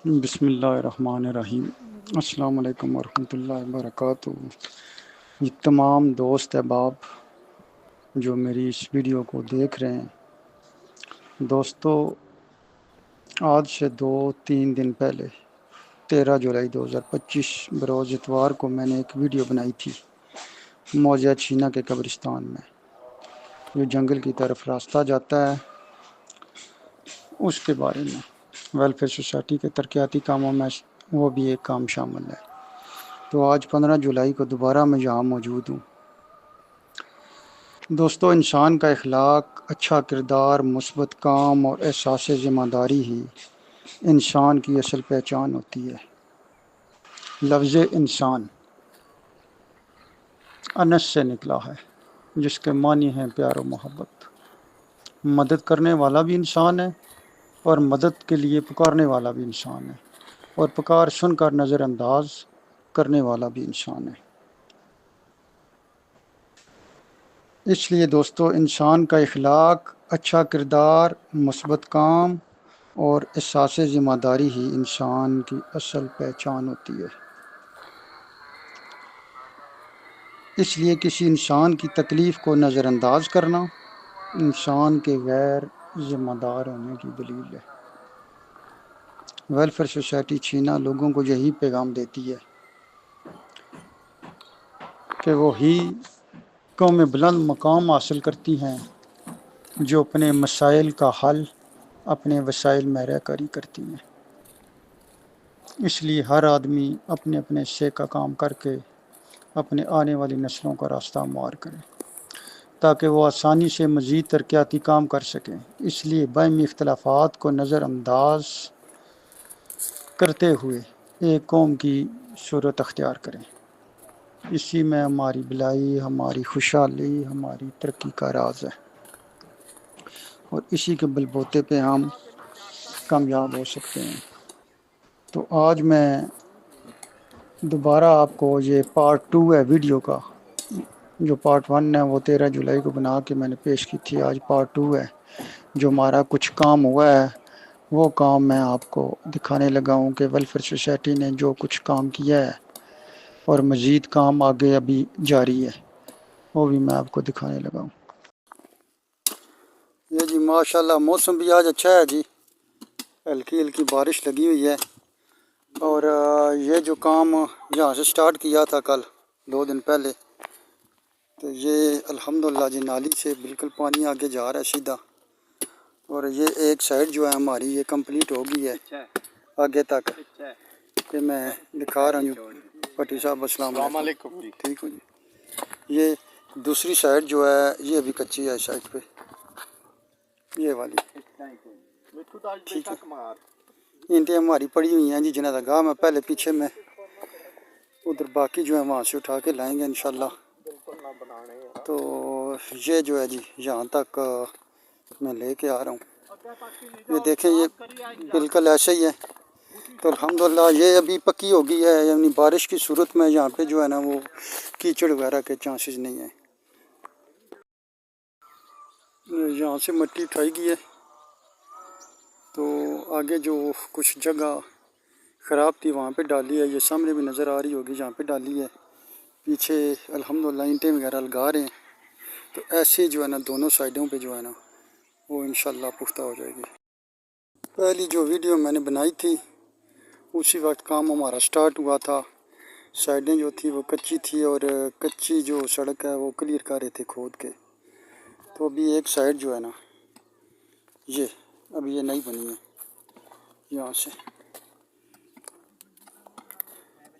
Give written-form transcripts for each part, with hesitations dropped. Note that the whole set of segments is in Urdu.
بسم اللہ الرحمن الرحیم۔ السلام علیکم ورحمۃ اللہ وبرکاتہ۔ یہ تمام دوست احباب جو میری اس ویڈیو کو دیکھ رہے ہیں، دوستو آج سے 2-3 دن پہلے 13 جولائی 2025 بروز اتوار کو میں نے ایک ویڈیو بنائی تھی موجہ چھینا کے قبرستان میں جو جنگل کی طرف راستہ جاتا ہے، اس کے بارے میں ویلفیئر سوسائٹی کے ترقیاتی کاموں میں وہ بھی ایک کام شامل ہے۔ تو آج 15 جولائی کو دوبارہ میں یہاں موجود ہوں۔ دوستو، انسان کا اخلاق، اچھا کردار، مثبت کام اور احساس ذمہ داری ہی انسان کی اصل پہچان ہوتی ہے۔ لفظ انسان انس سے نکلا ہے، جس کے معنی ہیں پیار و محبت۔ مدد کرنے والا بھی انسان ہے اور مدد کے لیے پکارنے والا بھی انسان ہے، اور پکار سن کر نظر انداز کرنے والا بھی انسان ہے۔ اس لیے دوستو، انسان کا اخلاق، اچھا کردار، مثبت کام اور احساس ذمہ داری ہی انسان کی اصل پہچان ہوتی ہے۔ اس لیے کسی انسان کی تکلیف کو نظر انداز کرنا انسان کے غیر ذمہ دار ہونے کی دلیل ہے۔ ویلفیئر سوسائٹی چھینا لوگوں کو یہی پیغام دیتی ہے کہ وہی قومیں بلند مقام حاصل کرتی ہیں جو اپنے مسائل کا حل اپنے وسائل میں رہ کر ہی کرتی ہیں۔ اس لیے ہر آدمی اپنے اپنے حصے کا کام کر کے اپنے آنے والی نسلوں کا راستہ ہموار کرے تاکہ وہ آسانی سے مزید ترقیاتی کام کر سکیں۔ اس لیے باہمی اختلافات کو نظر انداز کرتے ہوئے ایک قوم کی صورت اختیار کریں۔ اسی میں ہماری بھلائی، ہماری خوشحالی، ہماری ترقی کا راز ہے، اور اسی کے بل بوتے پہ ہم کامیاب ہو سکتے ہیں۔ تو آج میں دوبارہ آپ کو یہ پارٹ 2 ہے ویڈیو کا، جو پارٹ 1 ہے وہ 13 جولائی کو بنا کے میں نے پیش کی تھی۔ آج پارٹ 2 ہے، جو ہمارا کچھ کام ہوا ہے وہ کام میں آپ کو دکھانے لگا ہوں کہ ویلفیئر سوسائٹی نے جو کچھ کام کیا ہے اور مزید کام آگے ابھی جاری ہے، وہ بھی میں آپ کو دکھانے لگا ہوں۔ یہ جی ماشاءاللہ موسم بھی آج اچھا ہے جی، ہلکی ہلکی بارش لگی ہوئی ہے، اور یہ جو کام یہاں سے سٹارٹ کیا تھا کل 2 دن پہلے، تو یہ الحمدللہ جی نالی سے بالکل پانی آگے جا رہا ہے سیدھا، اور یہ ایک سائڈ جو ہے ہماری یہ کمپلیٹ ہو گئی ہے آگے تک، کہ میں دکھا رہا ہوں۔ پٹی صاحب السلام علیکم۔ ٹھیک ہو جی۔ یہ دوسری سائڈ جو ہے یہ ابھی کچی ہے، سائڈ پہ یہ والی ٹھیک ہے۔ اینٹیں ہماری پڑی ہوئی ہیں جی جنہ گاہ میں پہلے پیچھے میں ادھر، باقی جو ہے وہاں سے اٹھا کے لائیں گے انشاءاللہ۔ تو یہ جو ہے جی یہاں تک میں لے کے آ رہا ہوں۔ یہ دیکھیں یہ بالکل ایسے ہی ہے، تو الحمدللہ یہ ابھی پکی ہو گئی ہے، یعنی بارش کی صورت میں یہاں پہ جو ہے نا وہ کیچڑ وغیرہ کے چانسز نہیں ہیں۔ یہاں سے مٹی اٹھائی گئی ہے، تو آگے جو کچھ جگہ خراب تھی وہاں پہ ڈالی ہے، یہ سامنے بھی نظر آ رہی ہوگی جہاں پہ ڈالی ہے، پیچھے الحمدللہ اینٹیں وغیرہ لگا رہے ہیں۔ تو ایسے جو ہے نا دونوں سائڈوں پہ جو ہے نا وہ انشاءاللہ پختہ ہو جائے گی۔ پہلی جو ویڈیو میں نے بنائی تھی اسی وقت کام ہمارا سٹارٹ ہوا تھا، سائڈیں جو تھی وہ کچی تھی، اور کچی جو سڑک ہے وہ کلیئر کر رہے تھے کھود کے۔ تو ابھی ایک سائڈ جو ہے نا یہ ابھی یہ نہیں بنی ہے، یہاں سے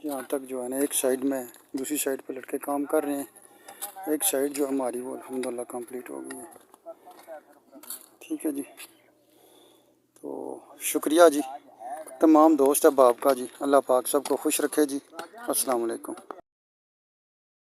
یہاں تک جو ہے نا ایک سائڈ میں، دوسری سائڈ پہ لڑکے کام کر رہے ہیں، ایک سائڈ جو ہماری وہ الحمدللہ کمپلیٹ ہو گئی ہے۔ ٹھیک ہے جی، تو شکریہ جی تمام دوست احباب کا جی، اللہ پاک سب کو خوش رکھے جی۔ السلام علیکم۔